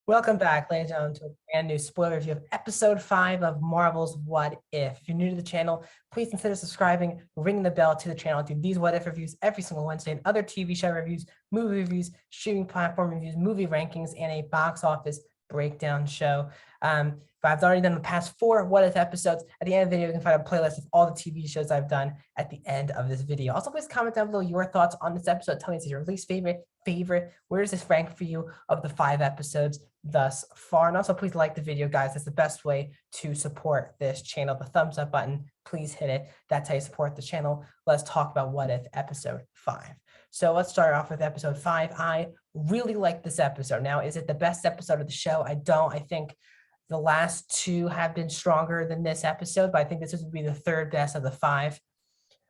Welcome back, ladies and gentlemen, to a brand new spoiler review of episode 5 of Marvel's What If. If you're new to the channel, please consider subscribing, ringing the bell to the channel. I do these What If reviews every single Wednesday and other TV show reviews, movie reviews, streaming platform reviews, movie rankings, and a box office breakdown show. But I've already done the past 4 What If episodes. At the end of the video, you can find a playlist of all the TV shows I've done at the end of this video. Also, please comment down below your thoughts on this episode. Tell me, is it your least favorite? Where does this rank for you of the 5 episodes thus far? And also, please like the video, guys. That's the best way to support this channel. The thumbs up button, please hit it. That's how you support the channel. Let's talk about What If episode 5. So let's start off with episode 5. I really like this episode. Now, is it the best episode of the show? I don't. I think the last 2 have been stronger than this episode, but I think this would be the 3rd best of the 5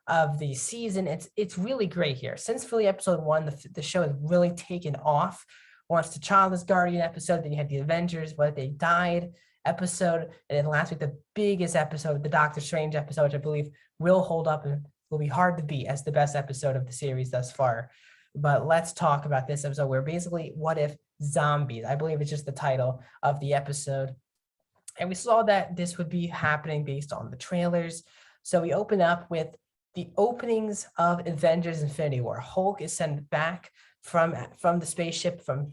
of the season. It's really great here. Since Philly episode 1, the show has really taken off. Once T'Challa's Guardian episode, then you had the Avengers, What If They Died episode, and then last week, the biggest episode, the Doctor Strange episode, which I believe will hold up and will be hard to beat as the best episode of the series thus far. But let's talk about this episode where basically, what if zombies? I believe it's just the title of the episode. And we saw that this would be happening based on the trailers. So we open up with the openings of Avengers Infinity War. Hulk is sent back from the spaceship from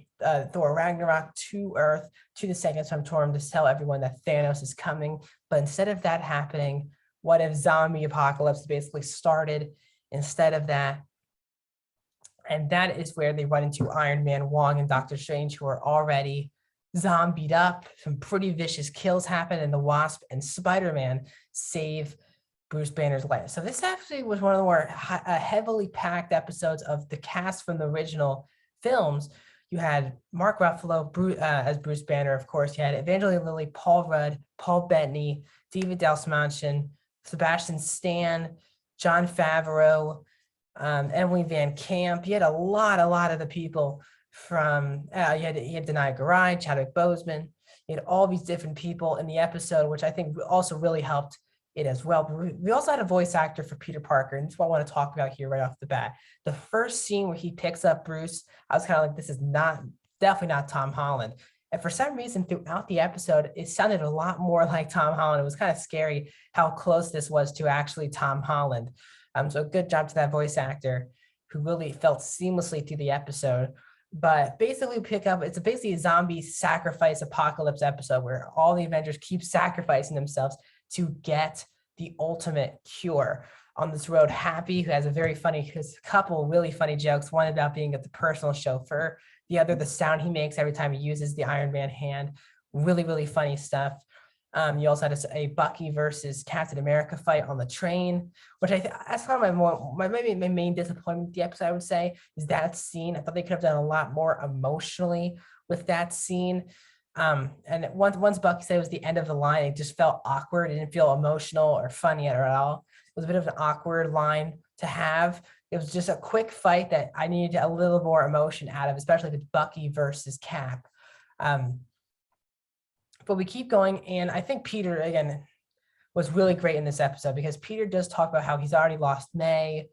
Thor Ragnarok to Earth to the Second Storm to tell everyone that Thanos is coming. But instead of that happening, what if zombie apocalypse basically started instead of that? And that is where they run into Iron Man, Wong, and Doctor Strange, who are already zombied up. Some pretty vicious kills happen, and the Wasp and Spider-Man save Bruce Banner's life. So this actually was one of the more heavily packed episodes of the cast from the original films. You had Mark Ruffalo as Bruce Banner, of course. You had Evangeline Lilly, Paul Rudd, Paul Bettany, David Dastmalchian, Sebastian Stan, Jon Favreau, Emily Van Camp. You had a lot of the people from, you had Danai Garai, Chadwick Boseman. You had all these different people in the episode, which I think also really helped it as well. But we also had a voice actor for Peter Parker, and that's what I want to talk about here right off the bat. The first scene where he picks up Bruce, I was kind of like, this is definitely not Tom Holland. And for some reason, throughout the episode, it sounded a lot more like Tom Holland. It was kind of scary how close this was to actually Tom Holland. So good job to that voice actor who really felt seamlessly through the episode. But basically it's basically a zombie sacrifice apocalypse episode where all the Avengers keep sacrificing themselves to get the ultimate cure. On this road, Happy, who has a couple really funny jokes, one about being at the personal chauffeur, the other, the sound he makes every time he uses the Iron Man hand. Really funny stuff. You also had a Bucky versus Captain America fight on the train, which that's kind of my main disappointment with the episode, I would say, is that scene. I thought they could have done a lot more emotionally with that scene. And once Bucky said it was the end of the line, it just felt awkward. It didn't feel emotional or funny at all. It was a bit of an awkward line to have. It was just a quick fight that I needed a little more emotion out of, especially with Bucky versus Cap. But we keep going, and I think Peter, again, was really great in this episode because Peter does talk about how he's already lost May,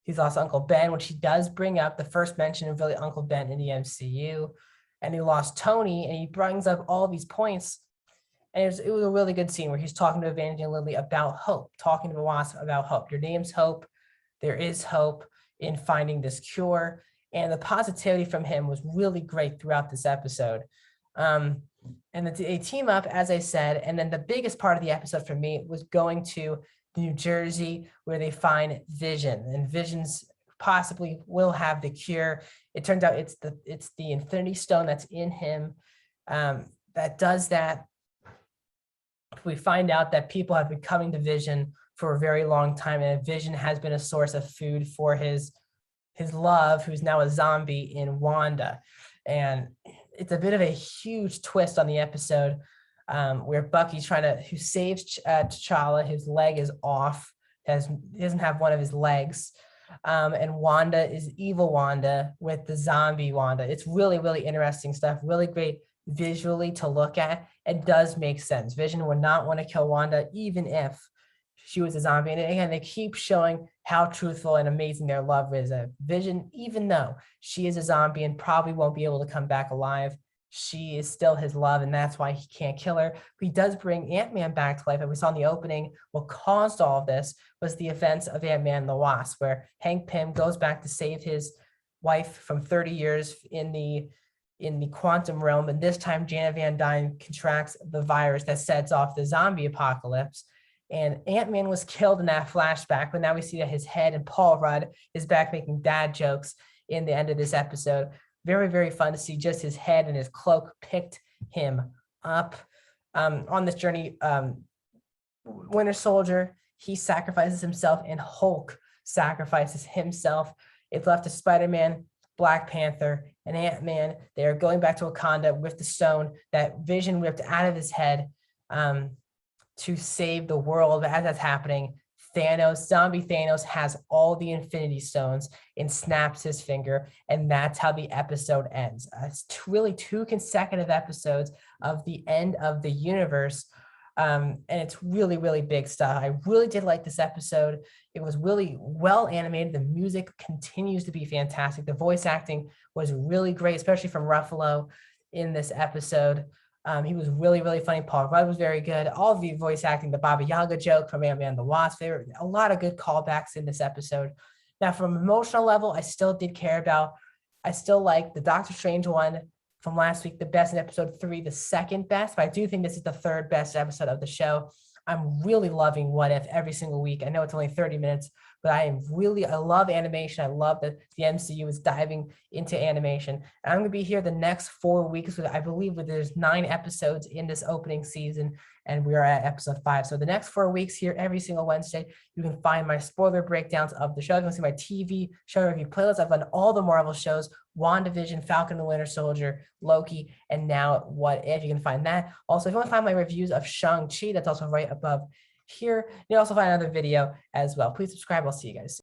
he's lost Uncle Ben, which he does bring up, the first mention of really Uncle Ben in the MCU, and he lost Tony, and he brings up all these points, and it was a really good scene where he's talking to Evangeline Lilly about hope, talking to Wasp about hope. Your name's Hope. There is hope in finding this cure, and the positivity from him was really great throughout this episode. And they team up, as I said, and then the biggest part of the episode for me was going to New Jersey where they find Vision, and Vision's possibly will have the cure. It turns out it's the Infinity Stone that's in him that does that. We find out that people have been coming to Vision for a very long time, and Vision has been a source of food for his love, who's now a zombie, in Wanda. And it's a bit of a huge twist on the episode where Bucky's who saves T'Challa. His leg is off, he doesn't have one of his legs. And Wanda is evil Wanda with the zombie Wanda. It's really interesting stuff, really great visually to look at. It does make sense. Vision would not want to kill Wanda, even if she was a zombie. And again, they keep showing how truthful and amazing their love is. Vision, even though she is a zombie and probably won't be able to come back alive, she is still his love, and that's why he can't kill her. He does bring Ant-Man back to life, and we saw in the opening what caused all of this was the events of Ant-Man and the Wasp, where Hank Pym goes back to save his wife from 30 years in the quantum realm, and this time Janet Van Dyne contracts the virus that sets off the zombie apocalypse. And Ant-Man was killed in that flashback, but now we see that his head, and Paul Rudd is back making dad jokes in the end of this episode. Very, very fun to see just his head and his cloak picked him up. On this journey, Winter Soldier, he sacrifices himself, and Hulk sacrifices himself. It's left to Spider-Man, Black Panther, and Ant-Man. They are going back to Wakanda with the stone that Vision ripped out of his head to save the world. But as that's happening, zombie Thanos has all the Infinity Stones and snaps his finger, and that's how the episode ends. It's really 2 consecutive episodes of the end of the universe, and it's really, really big stuff. I really did like this episode. It was really well animated. The music continues to be fantastic. The voice acting was really great, especially from Ruffalo in this episode. He was really, really funny. Paul Rudd was very good. All the voice acting, the Baba Yaga joke from Ant-Man and the Wasp, there were a lot of good callbacks in this episode. Now, from an emotional level, I still like the Doctor Strange one from last week, the best in episode 3, the second best, but I do think this is the 3rd best episode of the show. I'm really loving What If every single week. I know it's only 30 minutes, but I love animation. I love that the MCU is diving into animation. And I'm going to be here the next 4 weeks. I believe that there's 9 episodes in this opening season, and we are at episode 5. So the next 4 weeks here, every single Wednesday, you can find my spoiler breakdowns of the show. You can see my TV show review playlist. I've done all the Marvel shows: WandaVision, Falcon and the Winter Soldier, Loki, and now What If. You can find that. Also, if you want to find my reviews of Shang-Chi, that's also right above here. You can also find another video as well. Please subscribe. I'll see you guys soon.